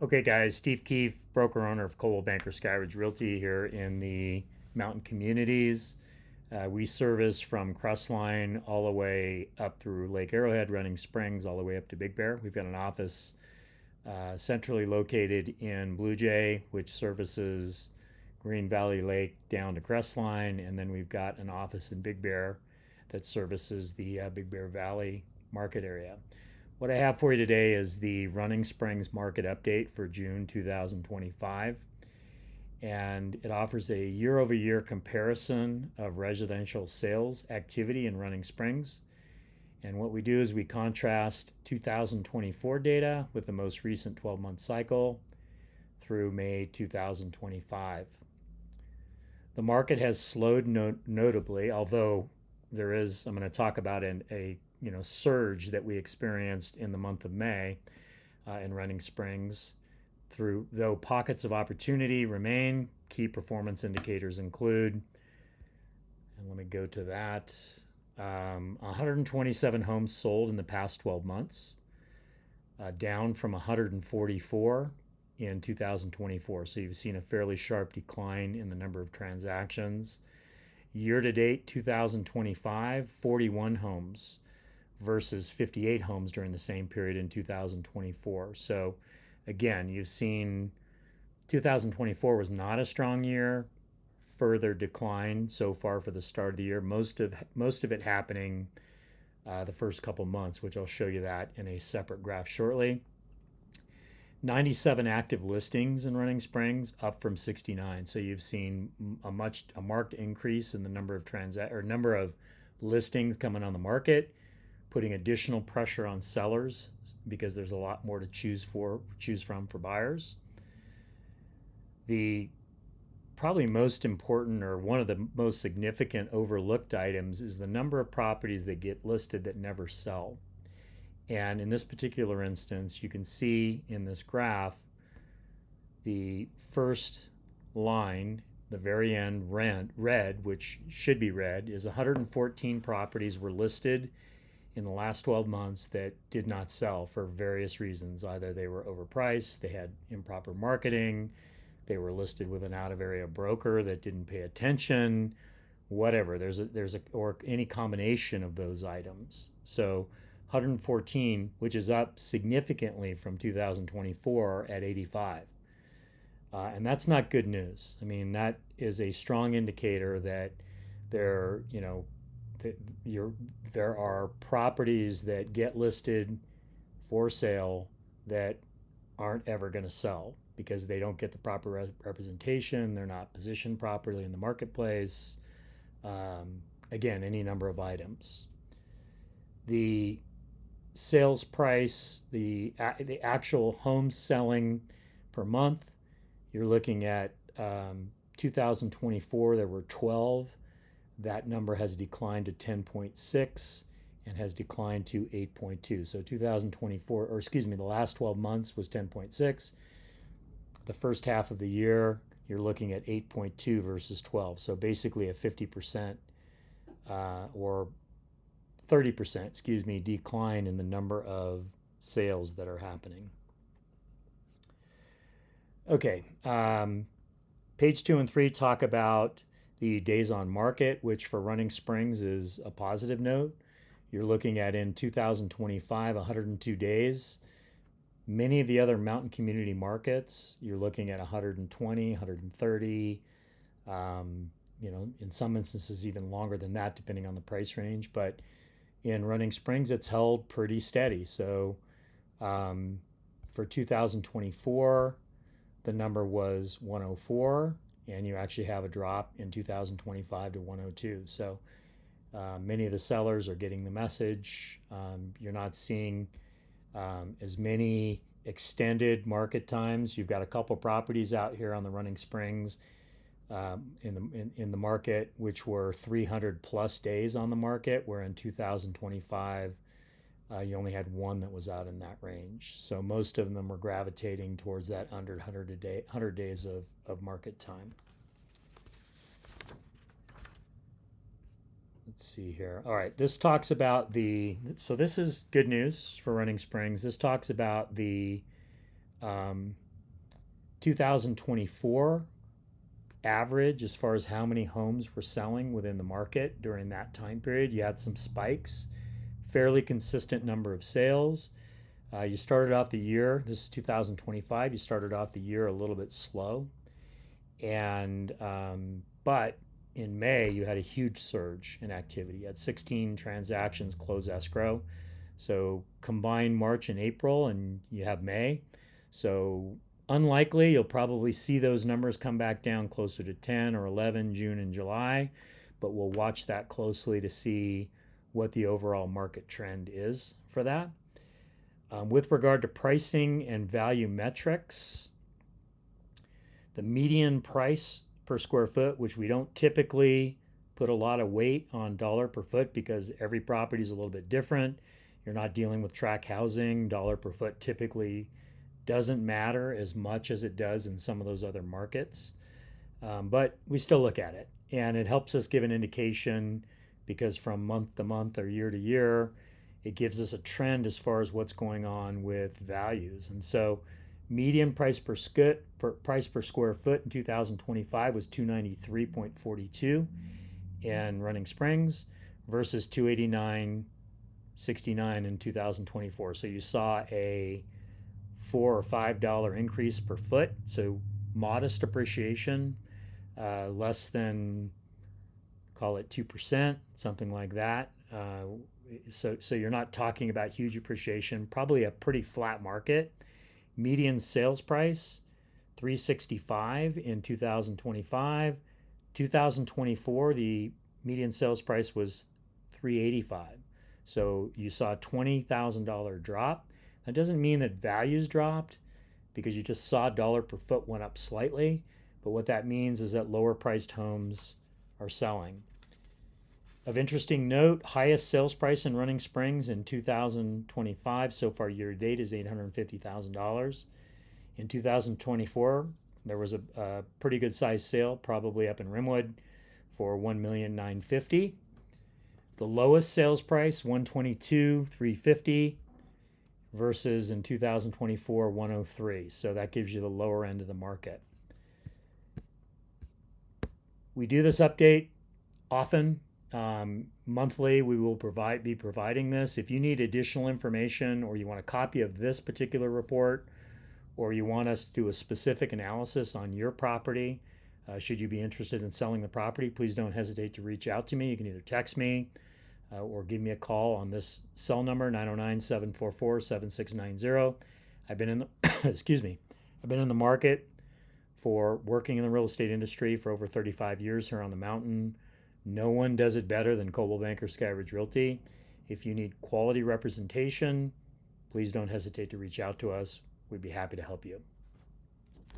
Okay, guys, Steve Keefe, broker owner of Coldwell Banker Skyridge Realty here in the mountain communities. We service from Crestline all the way up through Lake Arrowhead, Running Springs, all the way up to Big Bear. We've got an office centrally located in Blue Jay, which services Green Valley Lake down to Crestline, and then we've got an office in Big Bear that services the Big Bear Valley market area. What I have for you today is the Running Springs market update for June 2025, and it offers a year over year comparison of residential sales activity in Running Springs. And what we do is we contrast 2024 data with the most recent 12-month cycle through May 2025. The market has slowed notably, although I'm going to talk about a surge that we experienced in the month of May in Running Springs. Though pockets of opportunity remain, key performance indicators include, and let me go to that, 127 homes sold in the past 12 months, down from 144 in 2024. So you've seen a fairly sharp decline in the number of transactions. Year to date 2025, 41 homes versus 58 homes during the same period in 2024. So again, you've seen 2024 was not a strong year, further decline so far for the start of the year. Most of it happening the first couple months, which I'll show you that in a separate graph shortly. 97 active listings in Running Springs, up from 69. So you've seen a marked increase in the number of listings coming on the market, putting additional pressure on sellers because there's a lot more to choose from for buyers. The probably most important, or one of the most significant overlooked items, is the number of properties that get listed that never sell. And in this particular instance, you can see in this graph the first line, the very end, red, which should be red, is 114 properties were listed in the last 12 months that did not sell for various reasons. Either they were overpriced, they had improper marketing, they were listed with an out-of-area broker that didn't pay attention, whatever. Or any combination of those items. So 114, which is up significantly from 2024 at 85. And that's not good news. I mean, that is a strong indicator that there, you know, there are properties that get listed for sale that aren't ever going to sell because they don't get the proper representation. They're not positioned properly in the marketplace. Again, any number of items. The sales price, the actual home selling per month, you're looking at 2024, there were 12. That number has declined to 10.6 and has declined to 8.2. So 2024, or excuse me, the last 12 months was 10.6. The first half of the year, you're looking at 8.2 versus 12. So basically a 50% or 30%, excuse me, decline in the number of sales that are happening. Okay, page 2 and 3 talk about the days on market, which for Running Springs is a positive note. You're looking at in 2025, 102 days. Many of the other mountain community markets, you're looking at 120, 130, in some instances even longer than that, depending on the price range. But in Running Springs, it's held pretty steady. So for 2024, the number was 104, and you actually have a drop in 2025 to 102. So many of the sellers are getting the message. You're not seeing as many extended market times. You've got a couple properties out here on the Running Springs in the market, which were 300 plus days on the market, where in 2025 you only had one that was out in that range. So most of them were gravitating towards that under 100 days of market time. Let's see here. All right, this talks about so this is good news for Running Springs. This talks about the 2024 average as far as how many homes were selling within the market during that time period. You had some spikes, fairly consistent number of sales. You started off the year, this is 2025, you started off the year a little bit slow. And, but in May, you had a huge surge in activity. You had 16 transactions close escrow. So combine March and April, and you have May. So unlikely you'll probably see those numbers come back down closer to 10 or 11 June and July, but we'll watch that closely to see what the overall market trend is for that. With regard to pricing and value metrics, the median price per square foot, which we don't typically put a lot of weight on dollar per foot because every property is a little bit different. You're not dealing with tract housing. Dollar per foot typically doesn't matter as much as it does in some of those other markets. But we still look at it, and it helps us give an indication because from month to month or year to year, it gives us a trend as far as what's going on with values. And so median price per square foot in 2025 was 293.42 in Running Springs versus 289.69 in 2024. So you saw a $4 or $5 increase per foot. So modest appreciation, less than, call it 2%, something like that. So you're not talking about huge appreciation, probably a pretty flat market. Median sales price, $365 in 2025. 2024, the median sales price was $385. So you saw a $20,000 drop. That doesn't mean that values dropped because you just saw dollar per foot went up slightly. But what that means is that lower priced homes are selling. Of interesting note, highest sales price in Running Springs in 2025 so far year to date is $850,000. In 2024, there was a pretty good sized sale, probably up in Rimwood, for $1,950,000. The lowest sales price, $122,350, versus in 2024, $103,000. So that gives you the lower end of the market. We do this update often. Monthly, we will be providing this. If you need additional information or you want a copy of this particular report or you want us to do a specific analysis on your property, should you be interested in selling the property, please don't hesitate to reach out to me. You can either text me or give me a call on this cell number, 909-744-7690. I've been in the excuse me, I've been in the market for working in the real estate industry for over 35 years here on the mountain. No one does it better than Coldwell Banker Skyridge Realty. If you need quality representation, please don't hesitate to reach out to us. We'd be happy to help you.